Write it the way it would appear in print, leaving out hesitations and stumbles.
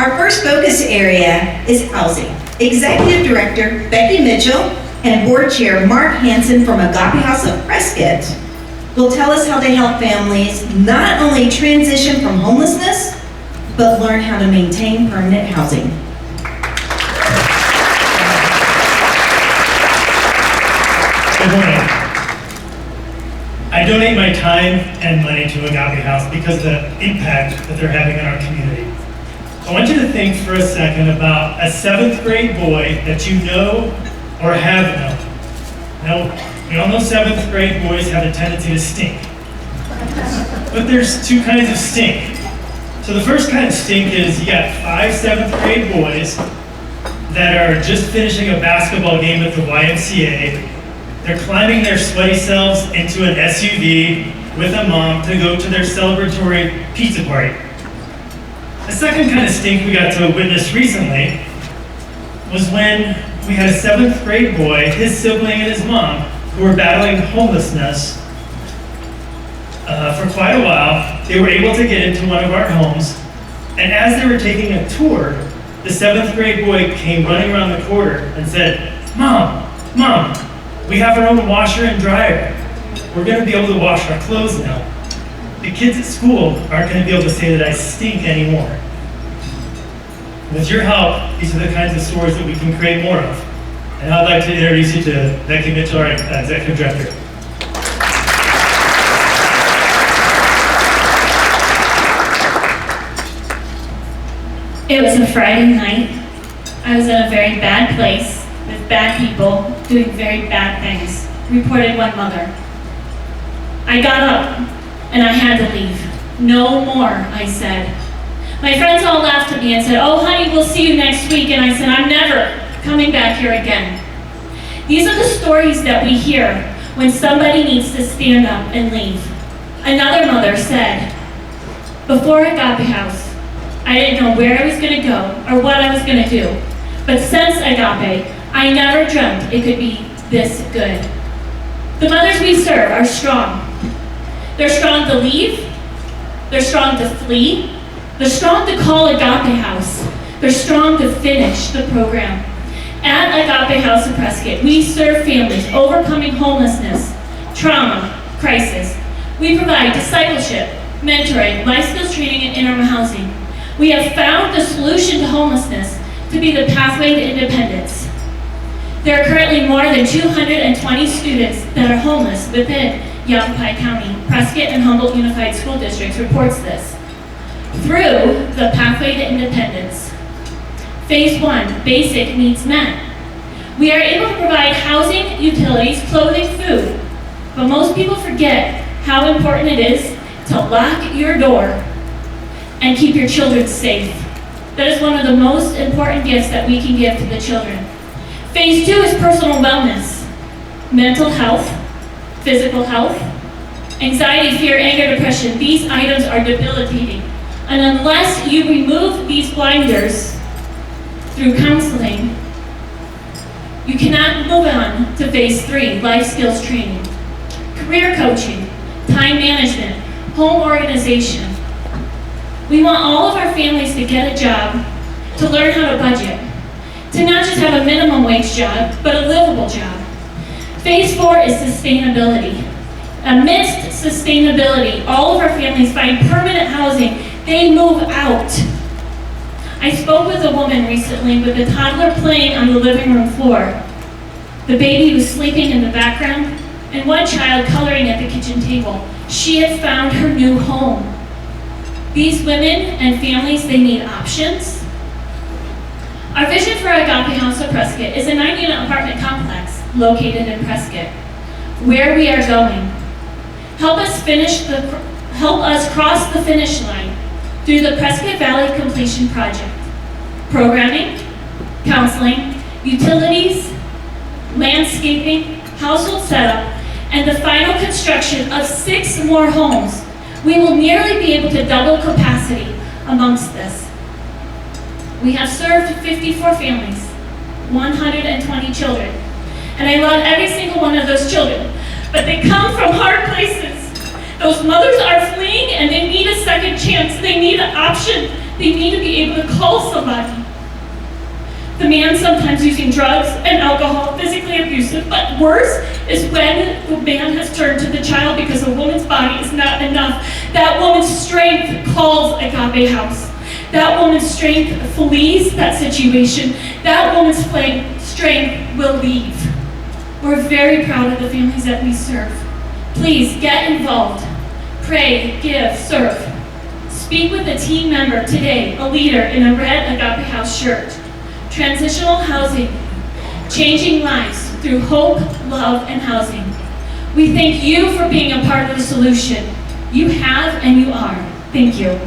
Our first focus area is housing. Executive Director Becky Mitchell and Board Chair Mark Hansen from Agape House of Prescott will tell us how they help families not only transition from homelessness, but learn how to maintain permanent housing. Good morning. I donate my time and money to Agape House because of the impact that they're having on our community. I want you to think for a second about a 7th grade boy that you know or have known. Now, we all know 7th grade boys have a tendency to stink. But there's 2 kinds of stink. So the first kind of stink is you got 5 7th grade boys that are just finishing a basketball game at the YMCA. They're climbing their sweaty selves into an SUV with a mom to go to their celebratory pizza party. The second kind of stink we got to witness recently was when we had a 7th grade boy, his sibling and his mom, who were battling homelessness for quite a while. They were able to get into one of our homes, and as they were taking a tour, the 7th grade boy came running around the corner and said, Mom, we have our own washer and dryer. We're going to be able to wash our clothes now. The kids at school aren't going to be able to say that I stink anymore. With your help, these are the kinds of stories that we can create more of. And I'd like to introduce you to Becky Mitchell, our Executive Director. It was a Friday night. I was in a very bad place with bad people doing very bad things, reported one mother. I got up and I had to leave. No more, I said. My friends all laughed at me and said, oh honey, we'll see you next week. And I said, I'm never coming back here again. These are the stories that we hear when somebody needs to stand up and leave. Another mother said, before Agape House, I didn't know where I was going to go or what I was going to do. But since Agape, I never dreamt it could be this good. The mothers we serve are strong. They're strong to leave. They're strong to flee. They're strong to call Agape House. They're strong to finish the program. At Agape House of Prescott, we serve families overcoming homelessness, trauma, crisis. We provide discipleship, mentoring, life skills training, and interim housing. We have found the solution to homelessness to be the pathway to independence. There are currently more than 220 students that are homeless within Yavapai County. Prescott and Humboldt Unified School Districts reports this. Through the pathway to independence, Phase 1, basic needs met. We are able to provide housing, utilities, clothing, food, but most people forget how important it is to lock your door and keep your children safe. That is one of the most important gifts that we can give to the children. Phase 2 is personal wellness, mental health, physical health, anxiety, fear, anger, depression. These items are debilitating. And unless you remove these blinders through counseling, you cannot move on to Phase 3, life skills training, career coaching, time management, home organization. We want all of our families to get a job, to learn how to budget, to not just have a minimum wage job, but a livable job. Phase 4 is sustainability. Amidst sustainability, all of our families find permanent housing. They move out. I spoke with a woman recently with a toddler playing on the living room floor. The baby was sleeping in the background, and one child coloring at the kitchen table. She had found her new home. These women and families, they need options. Our vision for Agape House of Prescott is a 9-unit apartment complex located in Prescott. Where we are going, help us cross the finish line through the Prescott Valley Completion Project. Programming, counseling, utilities, landscaping, household setup, and the final construction of 6 more homes. We will nearly be able to double capacity amongst this. We have served 54 families, 120 children, and I love every single one of those children, but they come from hard places. Those mothers are fleeing and they need a second chance. They need an option They need to be able to call somebody. The man sometimes using drugs and alcohol, physically abusive, but worse is when the man has turned to the child because a woman's body is not enough. That woman's strength calls Agape House. That woman's strength flees that situation. That woman's strength will leave. We're very proud of the families that we serve. Please get involved. Pray, give, serve. Speak with a team member today, a leader in a red Agape House shirt. Transitional housing, changing lives through hope, love, and housing. We thank you for being a part of the solution. You have and you are. Thank you.